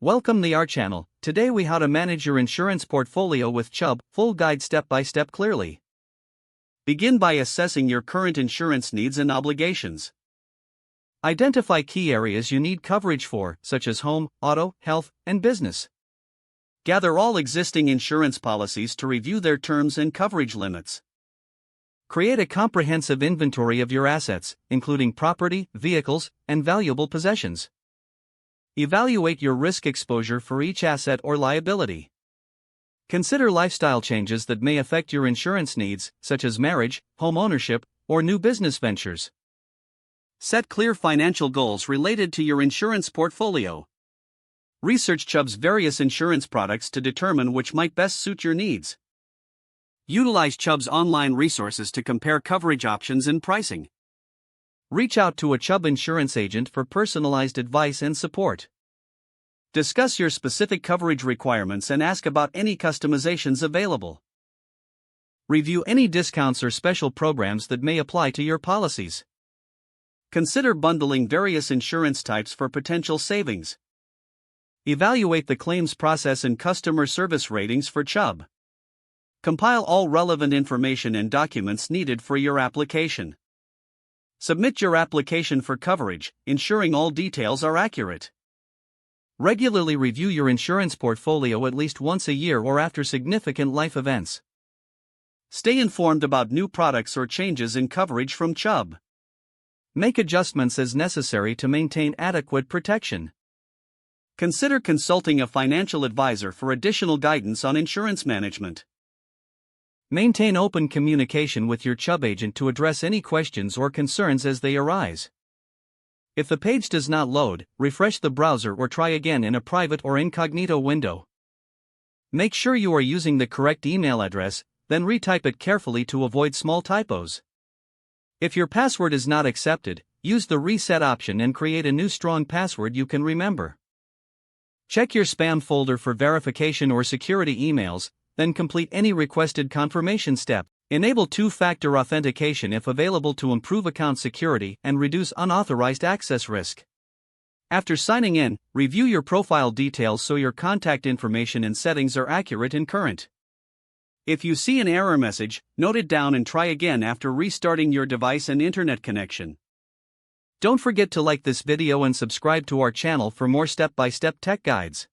Welcome to our channel. Today we how to manage your insurance portfolio with Chubb, full guide step by step clearly. Begin by assessing your current insurance needs and obligations. Identify key areas you need coverage for, such as home, auto, health, and business. Gather all existing insurance policies to review their terms and coverage limits. Create a comprehensive inventory of your assets, including property, vehicles, and valuable possessions. Evaluate your risk exposure for each asset or liability. Consider lifestyle changes that may affect your insurance needs, such as marriage, home ownership, or new business ventures. Set clear financial goals related to your insurance portfolio. Research Chubb's various insurance products to determine which might best suit your needs. Utilize Chubb's online resources to compare coverage options and pricing. Reach out to a Chubb insurance agent for personalized advice and support. Discuss your specific coverage requirements and ask about any customizations available. Review any discounts or special programs that may apply to your policies. Consider bundling various insurance types for potential savings. Evaluate the claims process and customer service ratings for Chubb. Compile all relevant information and documents needed for your application. Submit your application for coverage, ensuring all details are accurate. Regularly review your insurance portfolio at least once a year or after significant life events. Stay informed about new products or changes in coverage from Chubb. Make adjustments as necessary to maintain adequate protection. Consider consulting a financial advisor for additional guidance on insurance management. Maintain open communication with your Chubb agent to address any questions or concerns as they arise. If the page does not load, refresh the browser or try again in a private or incognito window. Make sure you are using the correct email address, then retype it carefully to avoid small typos. If your password is not accepted, use the reset option and create a new strong password you can remember. Check your spam folder for verification or security emails, then complete any requested confirmation step. Enable two-factor authentication if available to improve account security and reduce unauthorized access risk. After signing in, review your profile details so your contact information and settings are accurate and current. If you see an error message, note it down and try again after restarting your device and internet connection. Don't forget to like this video and subscribe to our channel for more step-by-step tech guides.